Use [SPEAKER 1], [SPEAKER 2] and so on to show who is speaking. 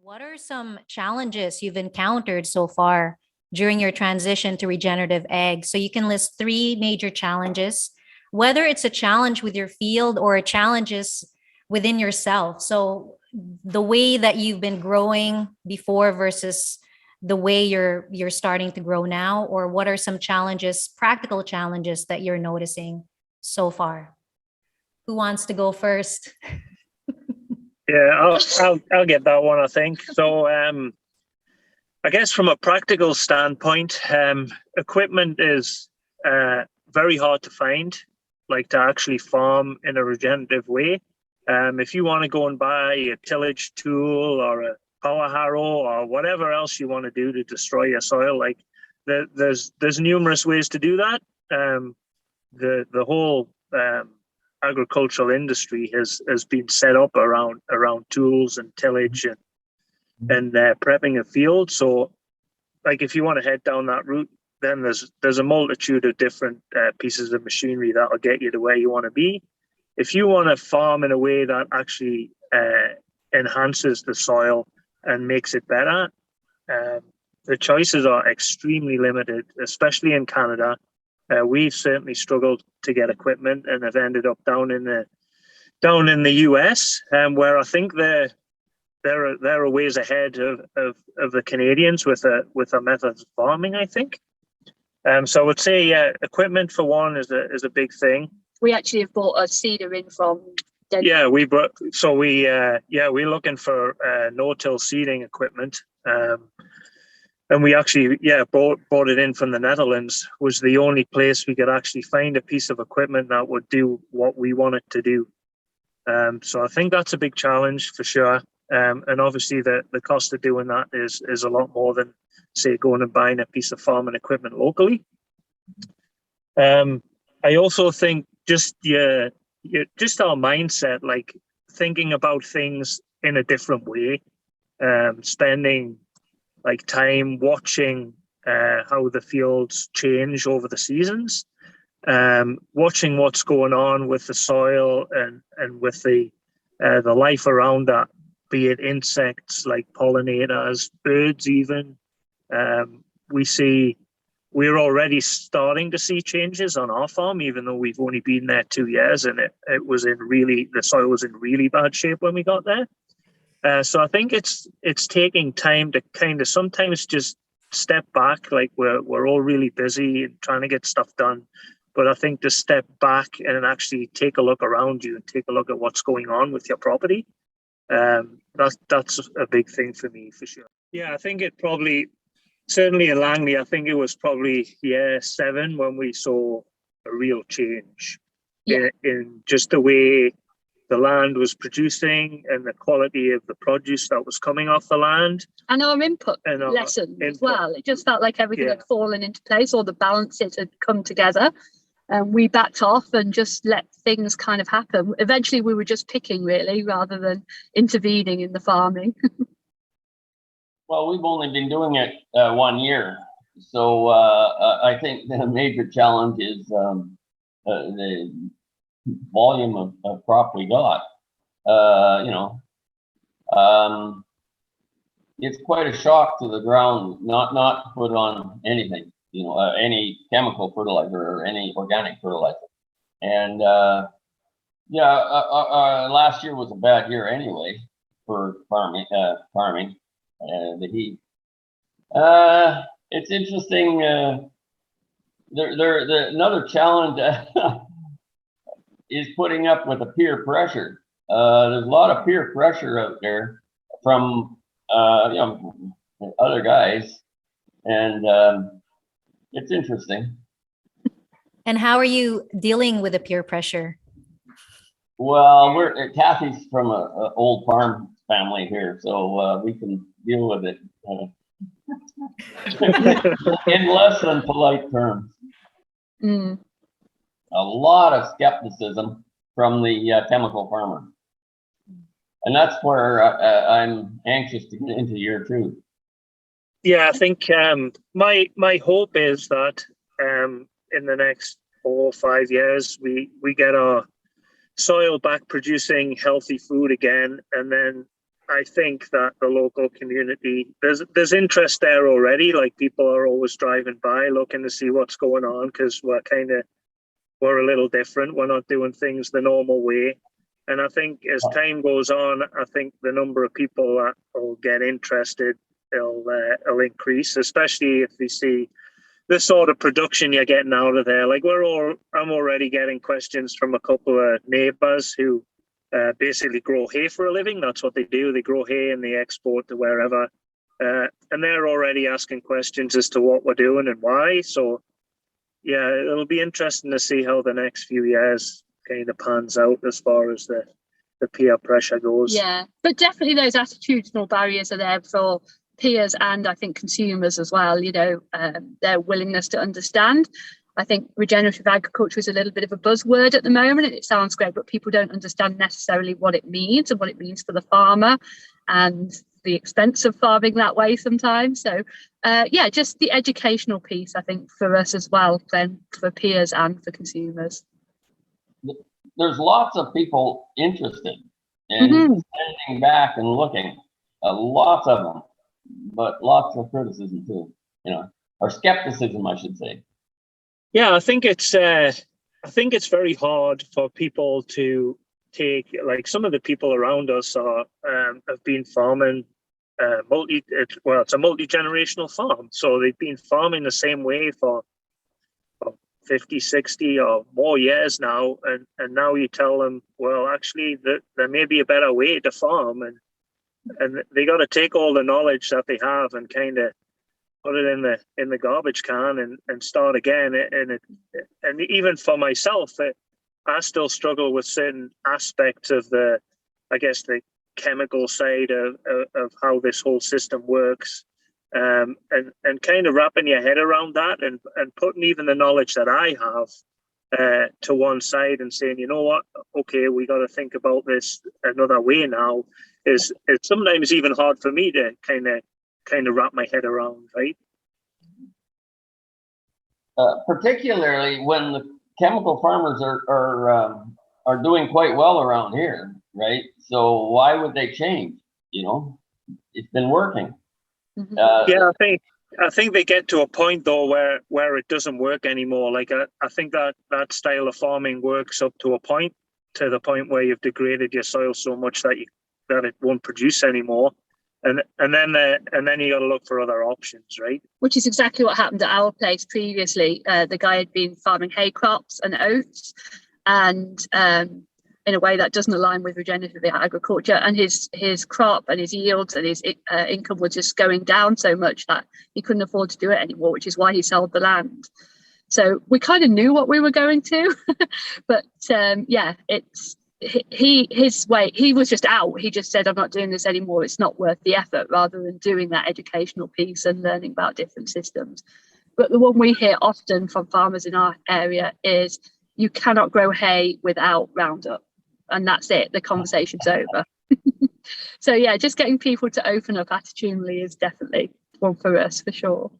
[SPEAKER 1] What are some challenges you've encountered so far during your transition to regenerative ag? So you can list three major challenges, whether it's a challenge with your field or a challenges within yourself. So the way that you've been growing before versus the way you're starting to grow now, or what are some challenges, practical challenges that you're noticing so far? Who wants to go first?
[SPEAKER 2] Yeah, I'll get that one, I think. So, I guess from a practical standpoint, equipment is very hard to find, like to actually farm in a regenerative way. If you want to go and buy a tillage tool or a power harrow or whatever else you want to do to destroy your soil, like there's numerous ways to do that. The whole agricultural industry has been set up around tools and tillage and prepping a field. So, like if you want to head down that route, then there's a multitude of different pieces of machinery that'll get you to where you want to be. If you want to farm in a way that actually enhances the soil and makes it better, the choices are extremely limited, especially in Canada. We've certainly struggled to get equipment and have ended up down in the US, where I think they're a ways ahead of the Canadians with a methods of farming, I think. So I would say, equipment for one is a big thing.
[SPEAKER 3] We actually have bought a seeder in from Denmark.
[SPEAKER 2] Yeah, we're looking for no-till seeding equipment. And we actually, bought it in from the Netherlands. Was the only place we could actually find a piece of equipment that would do what we want it to do. So I think that's a big challenge for sure. And obviously the cost of doing that is a lot more than, say, going and buying a piece of farming equipment locally. I also think just our mindset, like thinking about things in a different way, spending like time watching how the fields change over the seasons, watching what's going on with the soil and with the life around that, be it insects like pollinators, birds even. We're already starting to see changes on our farm, even though we've only been there 2 years, and the soil was in really bad shape when we got there. So I think it's taking time to kind of sometimes just step back. Like we're all really busy and trying to get stuff done, but I think to step back and actually take a look around you and take a look at what's going on with your property. That's a big thing for me for sure. Yeah, I think it probably, certainly in Langley, I think it was probably year 7 when we saw a real change in just the way the land was producing and the quality of the produce that was coming off the land.
[SPEAKER 3] And our input lesson as well. It just felt like everything had fallen into place, all the balances had come together. And we backed off and just let things kind of happen. Eventually, we were just picking, really, rather than intervening in the farming.
[SPEAKER 4] Well, we've only been doing it 1 year. So I think the major challenge is the volume of crop we got. It's quite a shock to the ground not to put on anything, any chemical fertilizer or any organic fertilizer. And last year was a bad year anyway for farming. The heat. It's interesting. Another challenge is putting up with the peer pressure. There's a lot of peer pressure out there from other guys, and it's interesting.
[SPEAKER 1] And how are you dealing with the peer pressure?
[SPEAKER 4] Well, Cathy's from an old farm family here, so we can deal with it in less than polite terms.
[SPEAKER 3] Mm.
[SPEAKER 4] A lot of skepticism from the chemical farmer, and that's where I'm anxious to get into year 2.
[SPEAKER 2] Yeah, I think my hope is that in the next 4 or 5 years we get our soil back producing healthy food again, and then I think that the local community, there's interest there already. Like people are always driving by looking to see what's going on, because we're a little different. We're not doing things the normal way. And I think as time goes on, I think the number of people that will get interested will increase, especially if they see the sort of production you're getting out of there. Like I'm already getting questions from a couple of neighbours who basically grow hay for a living. That's what they do. They grow hay and they export to wherever. And they're already asking questions as to what we're doing and why. So yeah, it'll be interesting to see how the next few years kind of pans out as far as the peer pressure goes.
[SPEAKER 3] Yeah, but definitely those attitudinal barriers are there for peers and I think consumers as well, their willingness to understand. I think regenerative agriculture is a little bit of a buzzword at the moment, and it sounds great, but people don't understand necessarily what it means and what it means for the farmer and the expense of farming that way sometimes. So just the educational piece, I think, for us as well, then for peers and for consumers.
[SPEAKER 4] There's lots of people interested in standing back and looking, lots of them, but lots of criticism too, or skepticism, I should say.
[SPEAKER 2] Yeah, I think it's very hard for people to take, like some of the people around us have been farming it's a multi-generational farm, so they've been farming the same way for 50, 60 or more years now, and now you tell them, well, actually there may be a better way to farm, and they got to take all the knowledge that they have and kind of put it in the garbage can and start again. And even for myself, I still struggle with certain aspects of the chemical side of how this whole system works, and kind of wrapping your head around that and putting even the knowledge that I have to one side and saying, you know what, okay, we got to think about this another way now. It's sometimes even hard for me to kind of wrap my head around, right?
[SPEAKER 4] Particularly when the chemical farmers are doing quite well around here, right? So why would they change? It's been working.
[SPEAKER 2] Yeah, I think they get to a point though where it doesn't work anymore. Like I think that style of farming works up to the point where you've degraded your soil so much that it won't produce anymore. And then you got to look for other options, right? Which
[SPEAKER 3] is exactly what happened at our place previously. The guy had been farming hay crops and oats, and in a way that doesn't align with regenerative agriculture. And his crop and his yields and his income were just going down so much that he couldn't afford to do it anymore, which is why he sold the land. So we kind of knew what we were going to, but his way, he was just out. He just said, I'm not doing this anymore. It's not worth the effort, rather than doing that educational piece and learning about different systems. But the one we hear often from farmers in our area is you cannot grow hay without Roundup. And that's it. The conversation's over. So yeah, just getting people to open up attitudinally is definitely one for us, for sure.